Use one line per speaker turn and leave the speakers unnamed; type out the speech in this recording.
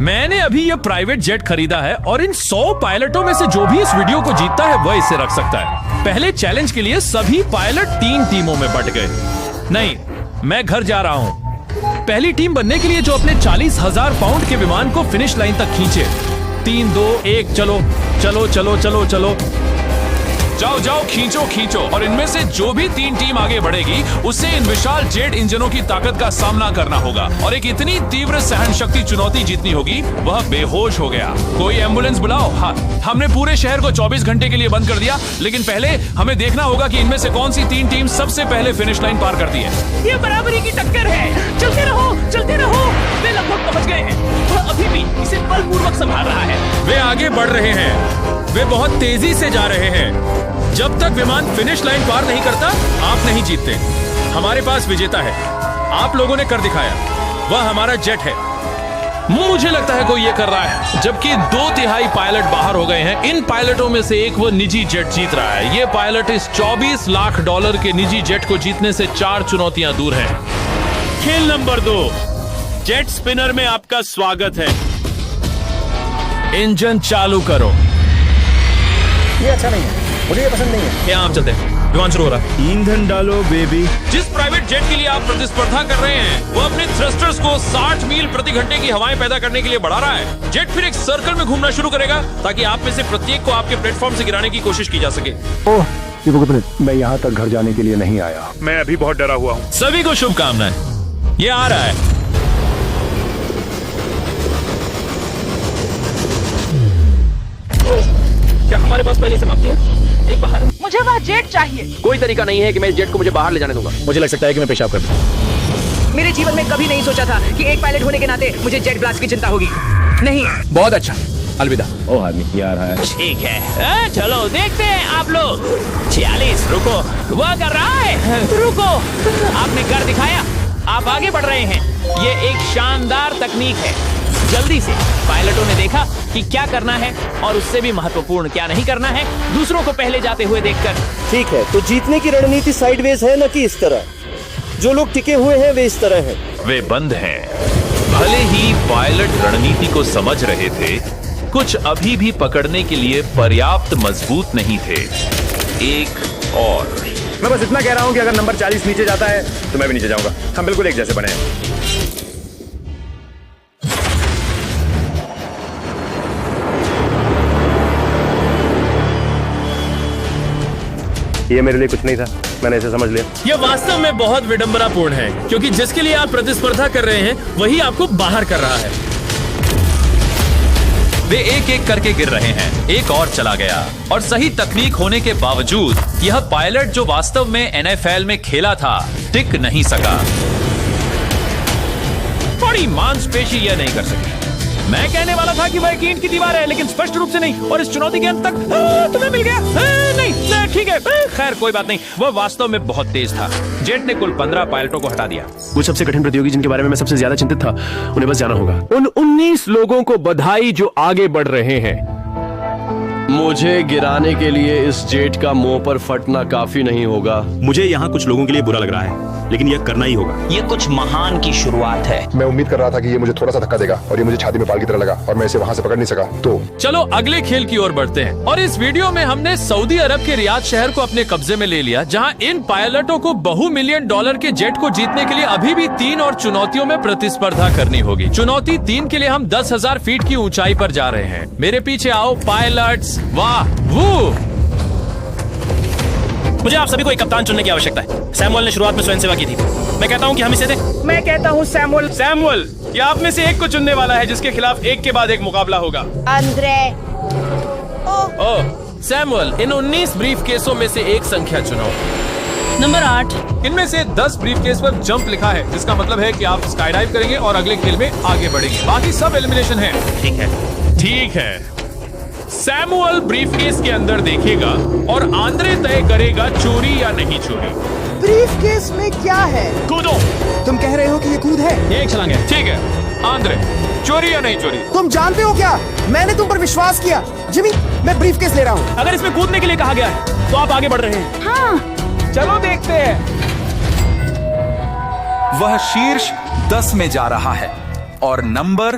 मैंने अभी ये प्राइवेट जेट खरीदा है और इन 100 पायलटों में से जो भी इस वीडियो को जीतता है वह इसे रख सकता है। पहले चैलेंज के लिए सभी पायलट 3 टीमों में बंट गए। नहीं, मैं घर जा रहा हूँ। पहली टीम बनने के लिए जो अपने 40,000 पाउंड के विमान को फिनिश लाइन तक खींचे। 3, 2, 1 चलो चलो चलो चलो चलो, जाओ जाओ, खींचो खींचो। और इनमें से जो भी 3 टीम आगे बढ़ेगी उसे इन विशाल जेट इंजनों की ताकत का सामना करना होगा और एक इतनी तीव्र सहन शक्ति चुनौती जीतनी होगी। वह बेहोश हो गया। कोई एम्बुलेंस बुलाओ। हाँ, हमने पूरे शहर को 24 घंटे के लिए बंद कर दिया, लेकिन पहले हमें देखना होगा कि इनमें से कौन सी 3 टीम सबसे पहले फिनिश लाइन पार करती है।
ये बराबरी की टक्कर है। चलते रहो चलते रहो। वे लगभग पहुंच गए हैं। वह अभी भी इसे बलपूर्वक संभाल रहा है।
वे आगे बढ़ रहे हैं। वे बहुत तेजी से जा रहे हैं। जब तक विमान फिनिश लाइन पार नहीं करता, आप नहीं जीतते। हमारे पास विजेता है। आप लोगों ने कर दिखाया। वह हमारा जेट है। मुझे लगता है कोई ये कर रहा है, जबकि 2/3 पायलट बाहर हो गए हैं। इन पायलटों में से एक वो निजी जेट जीत रहा है। ये पायलट इस $24 लाख के निजी जेट को जीतने से 4 चुनौतियां दूर है।
खेल नंबर 2, जेट स्पिनर में आपका स्वागत है।
इंजन चालू करो।
ये अच्छा नहीं है, मुझे ये पसंद नहीं है।
यहाँ हम चलते हैं। विमान शुरू हो रहा है।
ईंधन डालो बेबी।
जिस प्राइवेट जेट के लिए आप प्रतिस्पर्धा कर रहे हैं, वो अपने थ्रस्टर्स को 60 मील प्रति घंटे की हवाएं पैदा करने के लिए बढ़ा रहा है। जेट फिर एक सर्कल में घूमना शुरू करेगा ताकि आप में से प्रत्येक को आपके प्लेटफॉर्म से गिराने की कोशिश की जा सके।
ओह, मैं यहाँ तक घर जाने के लिए नहीं आया।
मैं अभी बहुत डरा हुआ हूँ।
सभी को शुभकामनाएं। ये आ रहा है।
क्या हमारे पास पहले से मापती है? एक बाहर।
मुझे वह जेट चाहिए।
कोई तरीका नहीं है कि मैं इस जेट को मुझे बाहर ले जाने दूंगा।
मुझे लग सकता है कि मैं पेशाब कर दूं।
मेरे जीवन में कभी नहीं सोचा था कि एक पायलट होने के नाते मुझे जेट ब्लास्ट की चिंता होगी। नहीं।
बहुत अच्छा, अलविदा। ओह आदमी, ये आ रहा है।
ठीक है, चलो देखते हैं आप लोग। 46, रुको। वह कर रहा है। रुको, आपने कर दिखाया। आप आगे बढ़ रहे हैं। ये एक शानदार तकनीक है। जल्दी से पायलटों ने देखा कि क्या करना है और उससे भी महत्वपूर्ण क्या नहीं करना है, दूसरों को पहले जाते हुए देखकर।
ठीक है, तो जीतने की रणनीति साइडवेज है, न कि इस तरह। जो लोग टिके हुए हैं वे इस तरह हैं।
वे बंद हैं। भले ही पायलट रणनीति को समझ रहे थे, कुछ अभी भी पकड़ने के लिए पर्याप्त मजबूत नहीं थे। एक और।
मैं बस इतना कह रहा हूँ कि अगर नंबर 40 नीचे जाता है तो मैं भी नीचे जाऊंगा। हम बिल्कुल एक जैसे बने हैं। ये मेरे लिए कुछ नहीं था, मैंने इसे समझ लिया।
यह वास्तव में बहुत विडंबनापूर्ण है, क्योंकि जिसके लिए आप प्रतिस्पर्धा कर रहे हैं वही आपको बाहर कर रहा है।
वे एक एक करके गिर रहे हैं। एक और चला गया और सही तकनीक होने के बावजूद यह पायलट जो वास्तव में NFL में खेला था, टिक नहीं सका।
बड़ी मांसपेशी यह नहीं कर सकी। मैं कहने वाला था कि वह एक ईंट की दीवार है, लेकिन स्पष्ट रूप से नहीं। और इस चुनौती के अंत तक तुम्हें मिल गया। नहीं, ठीक है, खैर कोई बात नहीं। वह वास्तव में बहुत तेज था। जेट ने कुल 15 पायलटों को हटा दिया।
वो सबसे कठिन प्रतियोगी जिनके बारे में मैं सबसे ज्यादा चिंतित था, उन्हें बस जाना होगा। उन 19 लोगों को बधाई जो आगे बढ़ रहे हैं। मुझे गिराने के लिए इस जेट का मुंह पर फटना काफी नहीं होगा।
मुझे यहाँ कुछ लोगों के लिए बुरा लग रहा है, लेकिन यह करना ही होगा।
ये कुछ महान की शुरुआत है।
मैं उम्मीद कर रहा था कि ये मुझे थोड़ा सा धक्का देगा और ये मुझे छाती में पाल की तरह लगा और मैं इसे वहां से पकड़ नहीं सका। तो
चलो अगले खेल की ओर बढ़ते हैं। और इस वीडियो में हमने सऊदी अरब के रियाद शहर को अपने कब्जे में ले लिया, जहां इन पायलटों को $बहु-मिलियन के जेट को जीतने के लिए अभी भी 3 और चुनौतियों में प्रतिस्पर्धा करनी होगी। चुनौती 3 के लिए हम 10,000 फीट की ऊंचाई पर जा रहे हैं। मेरे पीछे आओ पायलट्स। वाह,
मुझे आप सभी को एक कप्तान चुनने की आवश्यकता है। सैमुअल ने शुरुआत में स्वयं सेवा की थी। मैं कहता हूँ कि हम इसे दें।
मैं कहता हूँ सैमुअल।
सैमुअल, ये आप में से एक को चुनने वाला है, जिसके खिलाफ एक के बाद एक मुकाबला होगा।
अंद्रे।
ओह सैमुअल, इन 19 ब्रीफ केसों में से एक संख्या चुनो।
नंबर 8।
इनमें से 10 ब्रीफ केस पर जंप लिखा है, जिसका मतलब है कि आप स्काई डाइव करेंगे और अगले खेल में आगे बढ़ेंगे। बाकी सब एलिमिनेशन है।
ठीक है,
ठीक है। सैमुअल ब्रीफकेस के अंदर देखेगा और आंद्रे तय करेगा चोरी या नहीं चोरी।
ब्रीफकेस में क्या है?
कूदो।
तुम कह रहे हो कि ये कूद है?
ये एक छलांग है। ठीक है आंद्रे, चोरी या नहीं चोरी?
तुम जानते हो क्या, मैंने तुम पर विश्वास किया। जिमी, मैं ब्रीफकेस ले रहा हूँ।
अगर इसमें कूदने के लिए कहा गया है तो आप आगे बढ़ रहे हैं।
हाँ।
चलो देखते हैं।
वह शीर्ष 10 में जा रहा है और नंबर